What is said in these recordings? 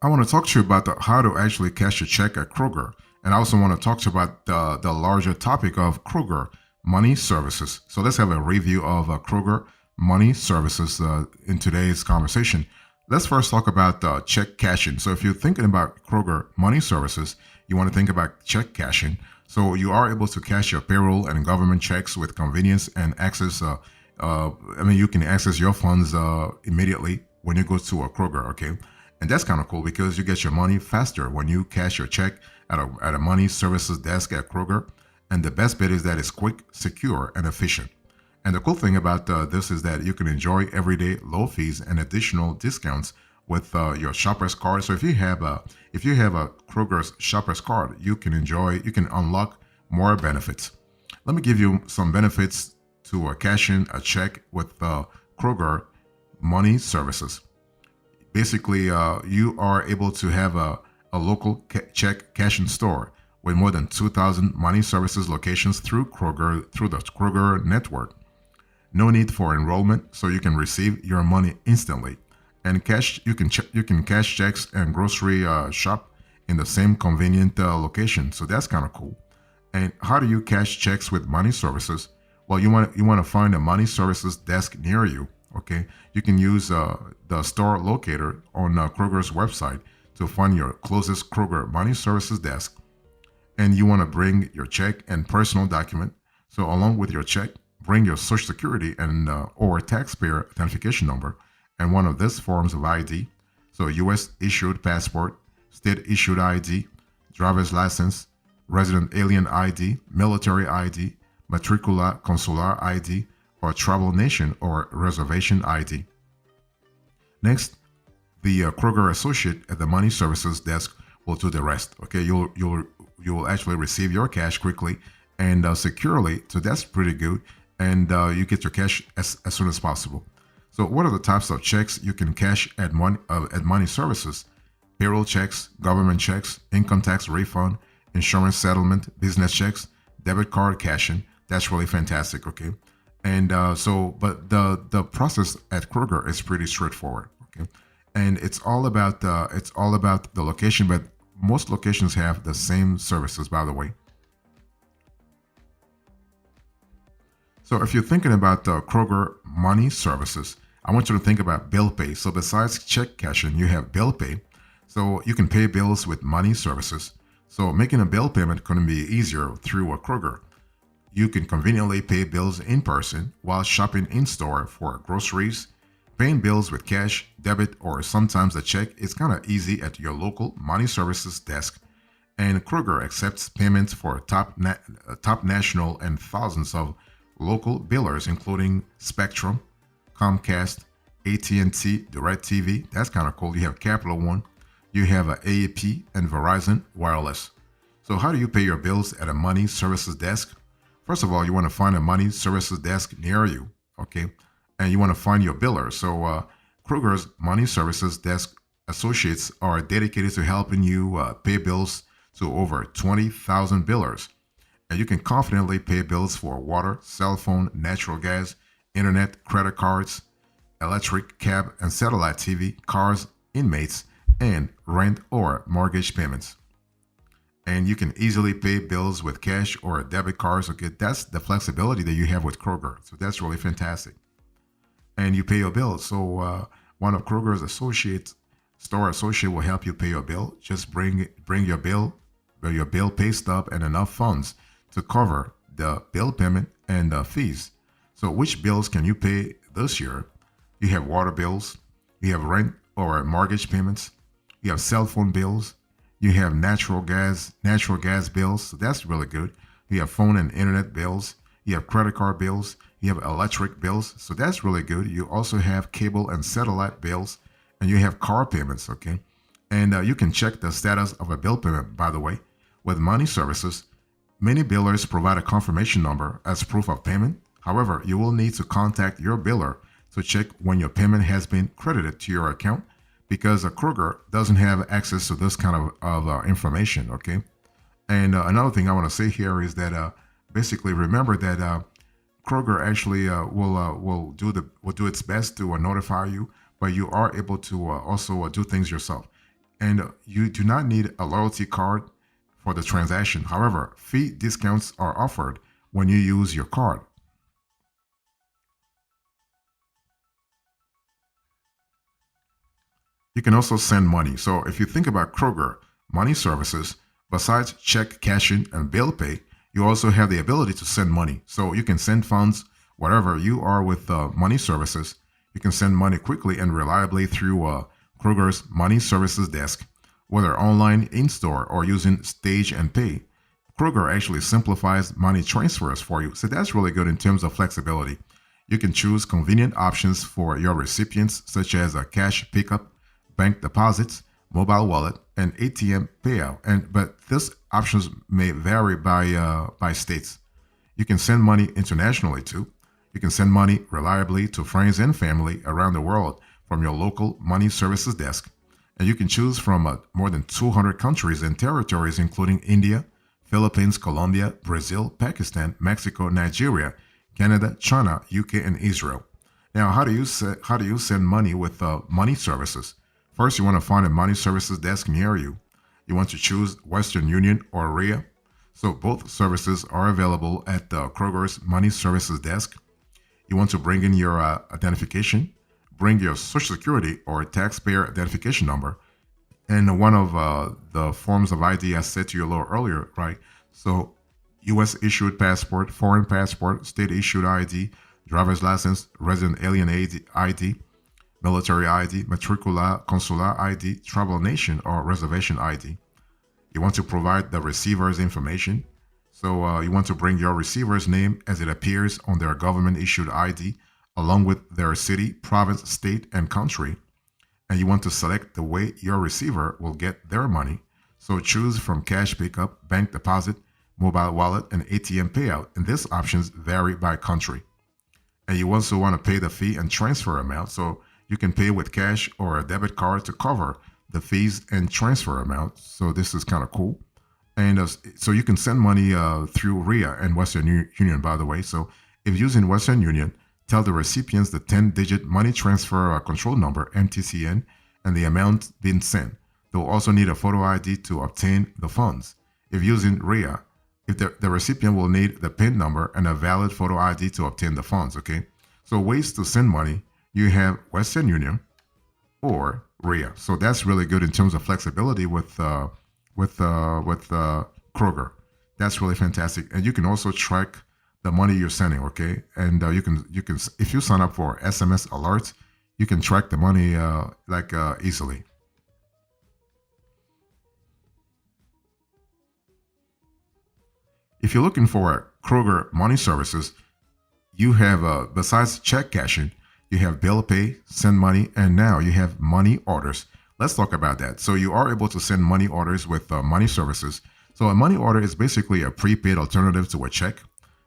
I want to talk to you about how to actually cash a check at Kroger. And I also want to talk to you about the larger topic of Kroger money services. So let's have a review of Kroger money services in today's conversation. Let's first talk about check cashing. So if you're thinking about Kroger money services, you want to think about check cashing. So you are able to cash your payroll and government checks with convenience and access. You can access your funds immediately when you go to a Kroger. Okay. And that's kind of cool because you get your money faster when you cash your check at a money services desk at Kroger. And the best bit is that it's quick, secure, and efficient. And the cool thing about this is that you can enjoy everyday low fees and additional discounts with your Shoppers card. So if you have a Kroger's Shoppers card, you can unlock more benefits. Let me give you some benefits to cash in a check with Kroger money services. Basically, you are able to have a local check cashing store with more than 2,000 money services locations through the Kroger network. No need for enrollment, so you can receive your money instantly. And you can cash checks and grocery shop in the same convenient location. So that's kind of cool. And how do you cash checks with money services? Well, you want to find a money services desk near you. Okay, you can use the store locator on Kroger's website to find your closest Kroger money services desk. And you want to bring your check and personal document. So along with your check, bring your social security and or taxpayer identification number and one of these forms of ID. So U.S. issued passport, state issued ID, driver's license, resident alien ID, military ID, matricula consular ID, or travel nation or reservation ID. Next, the Kroger associate at the money services desk will do the rest. Okay, you'll actually receive your cash quickly and securely. So that's pretty good, and you get your cash as soon as possible. So, what are the types of checks you can cash at money services? Payroll checks, government checks, income tax refund, insurance settlement, business checks, debit card cashing. That's really fantastic. Okay, and but the process at Kroger is pretty straightforward. Okay, and it's all about the location, but most locations have the same services, by the way. So if you're thinking about the Kroger money services, I want you to think about bill pay. So besides check cashing, you have bill pay. So you can pay bills with money services. So making a bill payment can be easier through a Kroger. You can conveniently pay bills in person while shopping in store for groceries. Paying bills with cash, debit, or sometimes a check is kind of easy at your local money services desk. And Kroger accepts payments for top national and thousands of local billers, including Spectrum, Comcast, AT&T, DirecTV. That's kind of cool. You have Capital One, you have AAP, and Verizon Wireless. So how do you pay your bills at a money services desk? First of all, you want to find a money services desk near you, okay? And you want to find your biller. So Kroger's money services desk associates are dedicated to helping you pay bills to over 20,000 billers. And you can confidently pay bills for water, cell phone, natural gas, internet, credit cards, electric, cab, and satellite TV, cars, inmates, and rent or mortgage payments. And you can easily pay bills with cash or debit cards. Okay, that's the flexibility that you have with Kroger. So that's really fantastic. And you pay your bill. So one of Kroger's store associate will help you pay your bill. Just bring your bill pay stub and enough funds to cover the bill payment and fees. So which bills can you pay this year? You have water bills, you have rent or mortgage payments, you have cell phone bills, you have natural gas bills. So that's really good. You have phone and internet bills, you have credit card bills, you have electric bills. So that's really good. You also have cable and satellite bills, and you have car payments, okay? And you can check the status of a bill payment, by the way. With money services, many billers provide a confirmation number as proof of payment. However, you will need to contact your biller to check when your payment has been credited to your account because a Kroger doesn't have access to this kind of information, okay? And another thing I want to say here is that basically remember that Kroger actually will do its best to notify you, but you are able to also do things yourself. and you do not need a loyalty card for the transaction. However, fee discounts are offered when you use your card. You can also send money. So if you think about Kroger money services, besides check cashing and bill pay, you also have the ability to send money. So you can send funds wherever you are with money services. You can send money quickly and reliably through Kroger's money services desk, whether online, in store, or using Stage and Pay. Kroger actually simplifies money transfers for you. So that's really good in terms of flexibility. You can choose convenient options for your recipients, such as a cash pickup, bank deposits, mobile wallet, and ATM payout. And but these options may vary by states. You can send money internationally too. You can send money reliably to friends and family around the world from your local money services desk. And you can choose from more than 200 countries and territories, including India, Philippines, Colombia, Brazil, Pakistan, Mexico, Nigeria, Canada, China, UK, and Israel. Now, how do you send money with money services? First, you want to find a money services desk near you. You want to choose Western Union or RIA. So both services are available at the Kroger's money services desk. You want to bring in your identification, bring your social security or taxpayer identification number, and one of the forms of ID I said to you a little earlier, right? So U.S. issued passport, foreign passport, state issued ID, driver's license, resident alien ID, military ID, matricular, consular ID, travel nation, or reservation ID. You want to provide the receiver's information. So you want to bring your receiver's name as it appears on their government issued ID, along with their city, province, state, and country. And you want to select the way your receiver will get their money. So choose from cash pickup, bank deposit, mobile wallet, and ATM payout. And these options vary by country. And you also want to pay the fee and transfer amount. So you can pay with cash or a debit card to cover the fees and transfer amount. So this is kind of cool. And so you can send money through RIA and Western Union, by the way. So if using Western Union, tell the recipients the 10-digit money transfer control number, MTCN, and the amount being sent. They'll also need a photo ID to obtain the funds. If using RIA, if the recipient will need the PIN number and a valid photo ID to obtain the funds, okay? So ways to send money, you have Western Union or RIA. So that's really good in terms of flexibility with Kroger. That's really fantastic, and you can also track the money you're sending. Okay, and you can if you sign up for SMS alerts, you can track the money easily. If you're looking for Kroger money services, you have besides check cashing, you have bill pay, send money, and now you have money orders. Let's talk about that. So you are able to send money orders with money services. So a money order is basically a prepaid alternative to a check.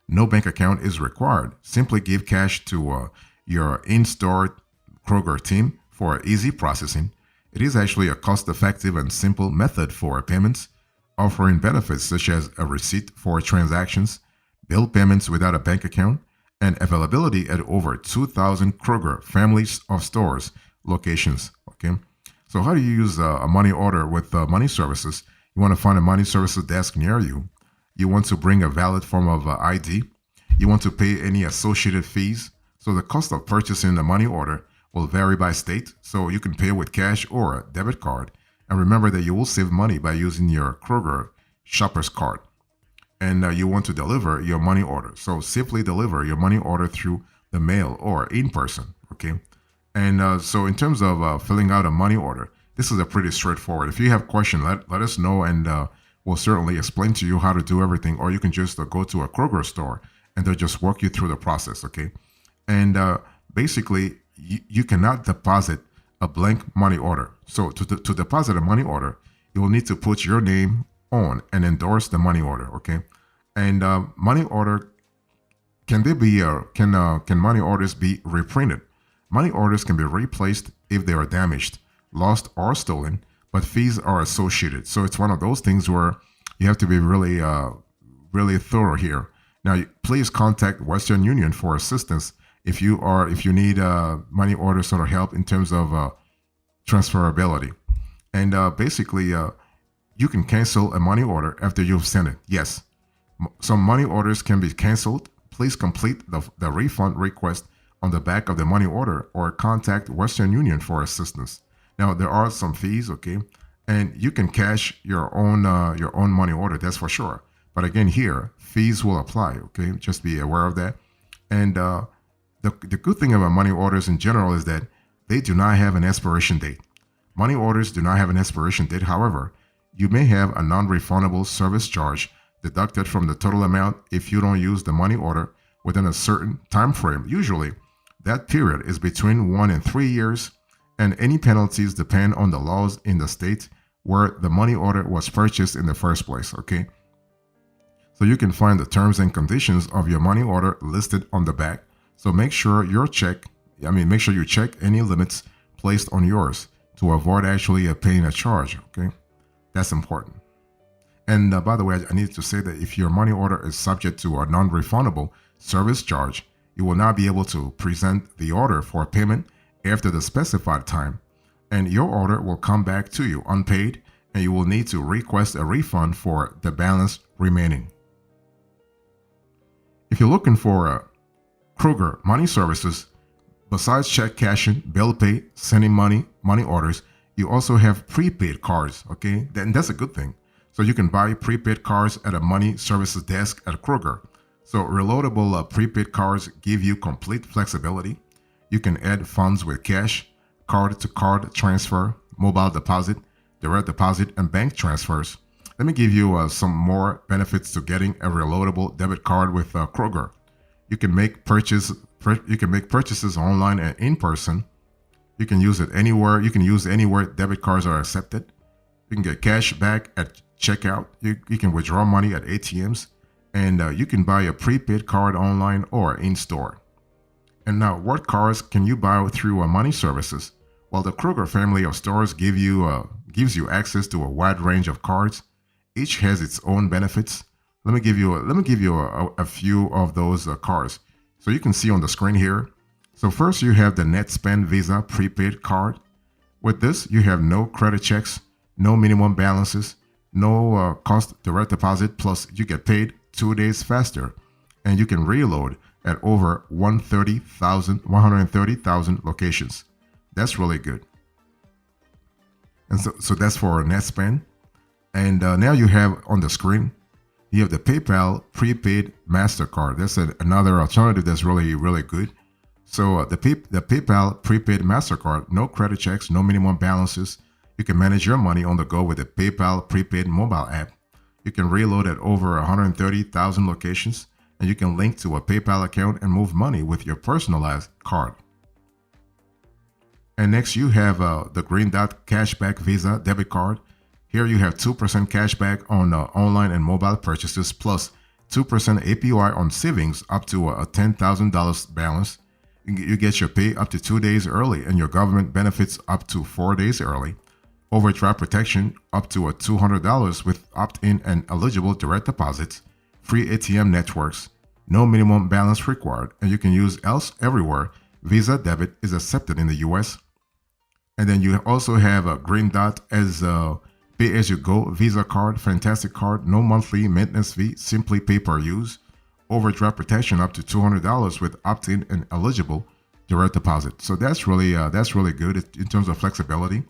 No bank account is required. Simply give cash to your in-store Kroger team for easy processing. It is actually a cost-effective and simple method for payments, offering benefits such as a receipt for transactions, bill payments without a bank account, and availability at over 2,000 Kroger families of stores locations. Okay. So how do you use a money order with money services? You want to find a money services desk near you. You want to bring a valid form of ID. You want to pay any associated fees. So the cost of purchasing a money order will vary by state. So you can pay with cash or a debit card. And remember that you will save money by using your Kroger shopper's card. And you want to deliver your money order. So simply deliver your money order through the mail or in person. Okay. And so in terms of filling out a money order, this is a pretty straightforward. If you have questions, let us know, and we'll certainly explain to you how to do everything. Or you can just go to a Kroger store and they'll just walk you through the process, okay? And basically, you cannot deposit a blank money order. So to deposit a money order, you will need to put your name on and endorse the money order, okay? And money order, can money orders be reprinted? Money orders can be replaced if they are damaged, lost, or stolen, but fees are associated. So it's one of those things where you have to be really thorough here. Now, please contact Western Union for assistance if you need money order sort of help in terms of transferability. And basically, you can cancel a money order after you've sent it. Yes, some money orders can be canceled. Please complete the refund request on the back of the money order or contact Western Union for assistance. Now, there are some fees, okay? And you can cash your own money order, that's for sure. But again, here, fees will apply, okay? Just be aware of that. And the good thing about money orders in general is that they do not have an expiration date. Money orders do not have an expiration date. However, you may have a non-refundable service charge deducted from the total amount if you don't use the money order within a certain time frame. Usually, that period is between 1 and 3 years, and any penalties depend on the laws in the state where the money order was purchased in the first place, okay? So you can find the terms and conditions of your money order listed on the back. So make sure you check any limits placed on yours to avoid actually paying a charge, okay? That's important. And by the way, I need to say that if your money order is subject to a non-refundable service charge, you will not be able to present the order for payment after the specified time, and your order will come back to you unpaid, and you will need to request a refund for the balance remaining. If you're looking for Kroger Money Services, besides check cashing, bill pay, sending money orders, you also have prepaid cards, okay? And that's a good thing. So you can buy prepaid cards at a money services desk at Kroger. So reloadable prepaid cards give you complete flexibility. You can add funds with cash, card-to-card transfer, mobile deposit, direct deposit, and bank transfers. Let me give you some more benefits to getting a reloadable debit card with Kroger. You can make purchases online and in person. You can use it anywhere. You can use anywhere debit cards are accepted. You can get cash back at checkout. You can withdraw money at ATMs, and you can buy a prepaid card online or in store. And now, what cards can you buy through money services? Well, the Kroger family of stores gives you access to a wide range of cards. Each has its own benefits. Let me give you a few of those cards. So you can see on the screen here. So first, you have the NetSpend Visa prepaid card. With this, you have no credit checks, no minimum balances, no cost direct deposit, plus you get paid 2 days faster, and you can reload at over 130,000 locations. That's really good. And so that's for NetSpend. And now you have on the screen, you have the PayPal prepaid MasterCard. That's another alternative that's really, really good. So the PayPal prepaid MasterCard, no credit checks, no minimum balances. You can manage your money on the go with the PayPal prepaid mobile app. You can reload at over 130,000 locations, and you can link to a PayPal account and move money with your personalized card. And next, you have the Green Dot Cashback Visa debit card. Here you have 2% cashback on online and mobile purchases, plus 2% APY on savings up to a $10,000 balance. You get your pay up to 2 days early, and your government benefits up to 4 days early. Overdraft protection up to a $200 with opt-in and eligible direct deposits. Free ATM networks. No minimum balance required, and you can use else everywhere. Visa debit is accepted in the U.S. And then you also have a Green Dot as pay-as-you-go Visa card, fantastic card, no monthly maintenance fee, simply pay per use. Overdraft protection up to $200 with opt-in and eligible direct deposit. So that's really good in terms of flexibility.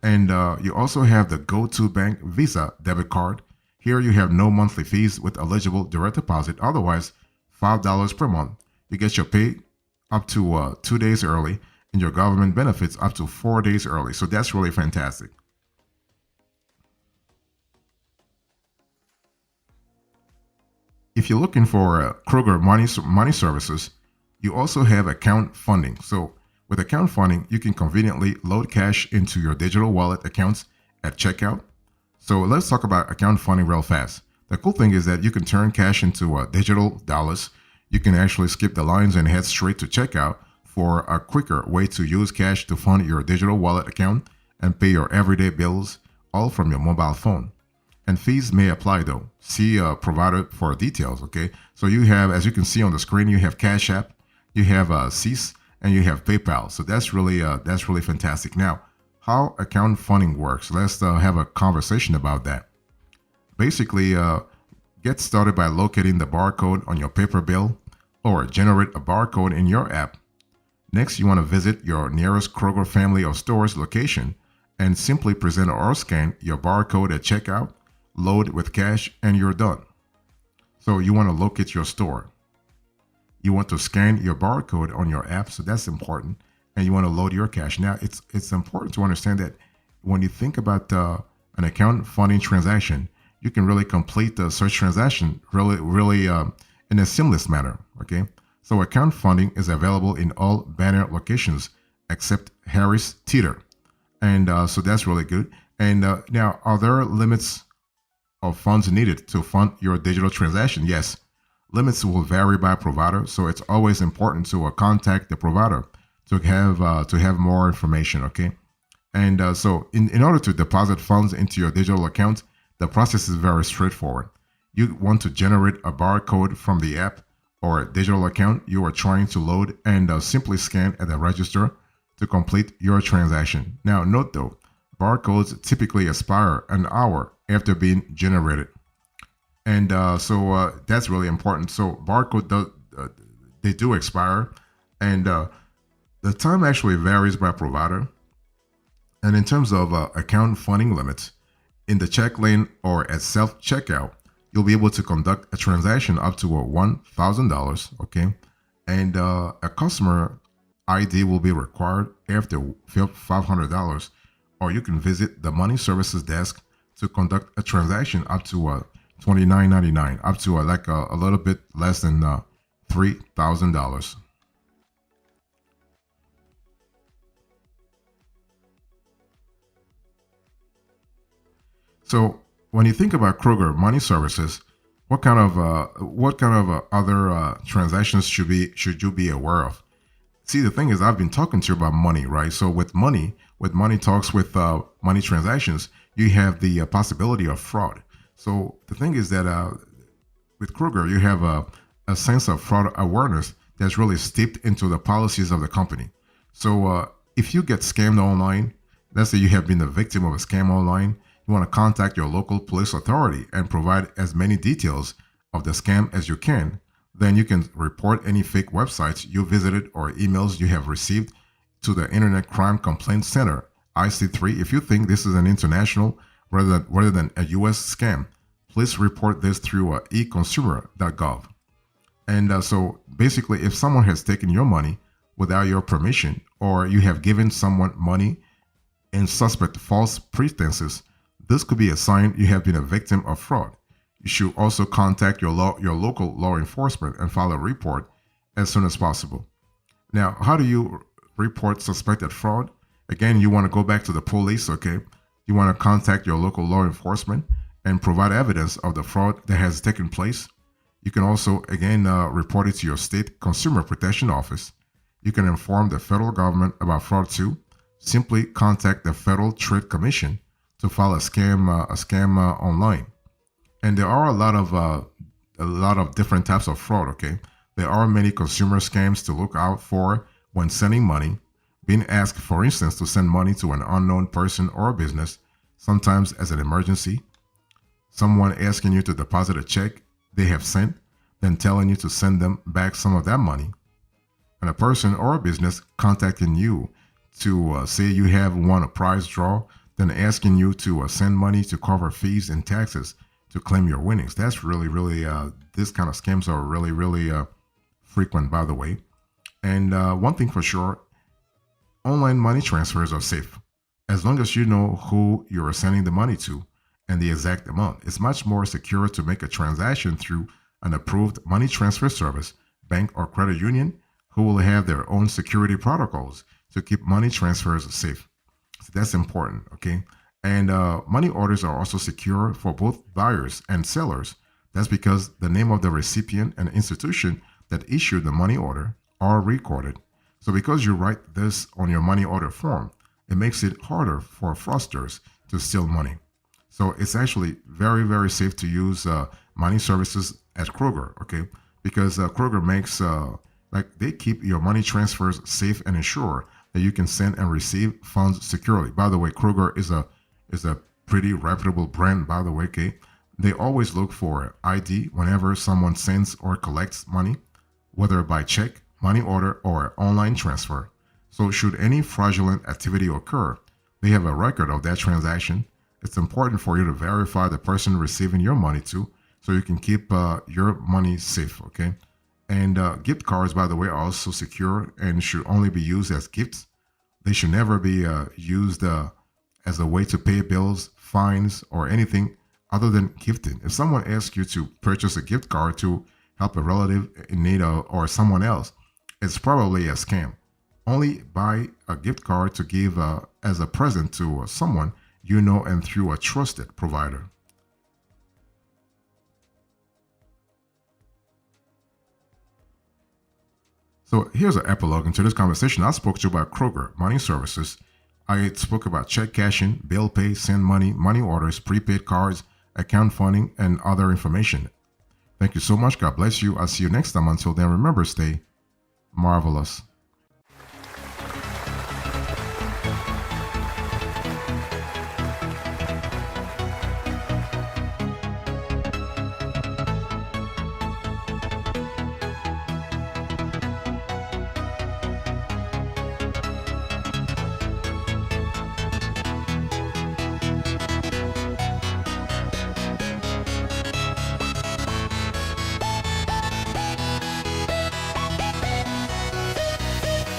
And you also have the GoToBank Visa debit card. Here you have no monthly fees with eligible direct deposit. Otherwise, $5 per month. You get your pay up to 2 days early, and your government benefits up to 4 days early. So that's really fantastic. If you're looking for Kroger money services, you also have account funding. So with account funding, you can conveniently load cash into your digital wallet accounts at checkout. So let's talk about account funding real fast. The cool thing is that you can turn cash into digital dollars. You can actually skip the lines and head straight to checkout for a quicker way to use cash to fund your digital wallet account and pay your everyday bills, all from your mobile phone. And fees may apply though. See provider for details, okay? So you have, as you can see on the screen, you have Cash App, you have Cease, and you have PayPal. So that's really fantastic. Now, how account funding works. Let's have a conversation about that. Basically, get started by locating the barcode on your paper bill or generate a barcode in your app. Next, you want to visit your nearest Kroger family of stores location and simply present or scan your barcode at checkout, load with cash, and you're done. So you want to locate your store. You want to scan your barcode on your app, so that's important, and you want to load your cash. Now, it's important to understand that when you think about an account funding transaction, you can really complete the search transaction really in a seamless manner. Okay, so account funding is available in all banner locations except Harris Teeter, and so that's really good. And now, are there limits of funds needed to fund your digital transaction? Yes. Limits will vary by provider, so it's always important to contact the provider to have more information. Okay, and so in order to deposit funds into your digital account, the process is very straightforward. You want to generate a barcode from the app or digital account you are trying to load, and simply scan at the register to complete your transaction. Now, note though, barcodes typically expire an hour after being generated. And so that's really important. So barcode they do expire, and the time actually varies by provider. And in terms of account funding limits, in the check lane or at self checkout, you'll be able to conduct a transaction up to $1,000. Okay, and a customer ID will be required after $500, or you can visit the money services desk to conduct a transaction up to $29.99, up to a little bit less than $3,000. So when you think about Kroger Money Services, what kind of other transactions should you be aware of? See, the thing is, I've been talking to you about money, right? So with money talks, with money transactions, you have the possibility of fraud. So the thing is that with Kroger, you have a sense of fraud awareness that's really steeped into the policies of the company. So if you get scammed online, let's say you have been the victim of a scam online, you want to contact your local police authority and provide as many details of the scam as you can. Then you can report any fake websites you visited or emails you have received to the Internet Crime Complaint Center, IC3. If you think this is an international rather than a U.S. scam, please report this through econsumer.gov. And so basically, if someone has taken your money without your permission, or you have given someone money in suspect false pretenses, this could be a sign you have been a victim of fraud. You should also contact your local law enforcement and file a report as soon as possible. Now, how do you report suspected fraud? Again, you want to go back to the police, okay? You want to contact your local law enforcement and provide evidence of the fraud that has taken place. You can also, again, report it to your state consumer protection office. You can inform the federal government about fraud too. Simply contact the Federal Trade Commission to file a scam online. And there are a lot of different types of fraud. Okay, there are many consumer scams to look out for when sending money. Being asked, for instance, to send money to an unknown person or business, sometimes as an emergency. Someone asking you to deposit a check they have sent, then telling you to send them back some of that money. And a person or a business contacting you to say you have won a prize draw, then asking you to send money to cover fees and taxes to claim your winnings. That's really, this kind of scams are really frequent, by the way. And one thing for sure, online money transfers are safe as long as you know who you're sending the money to and the exact amount. It's much more secure to make a transaction through an approved money transfer service, bank, or credit union, who will have their own security protocols to keep money transfers safe. So that's important, okay? And money orders are also secure for both buyers and sellers. That's because the name of the recipient and institution that issued the money order are recorded. So because you write this on your money order form, it makes it harder for fraudsters to steal money. So it's actually very safe to use money services at Kroger, okay? Because Kroger makes, they keep your money transfers safe and ensure that you can send and receive funds securely. By the way, Kroger is a pretty reputable brand, by the way, okay? They always look for ID whenever someone sends or collects money, whether by check, money order, or online transfer. So should any fraudulent activity occur, they have a record of that transaction. It's important for you to verify the person receiving your money too, so you can keep your money safe, okay? And gift cards, by the way, are also secure and should only be used as gifts. They should never be used as a way to pay bills, fines, or anything other than gifting. If someone asks you to purchase a gift card to help a relative in need or someone else, it's probably a scam. Only buy a gift card to give as a present to someone you know and through a trusted provider. So here's an epilogue into this conversation. I spoke to you about Kroger Money Services. I spoke about check cashing, bill pay, send money, money orders, prepaid cards, account funding, and other information. Thank you so much. God bless you. I'll see you next time. Until then, remember, stay marvelous.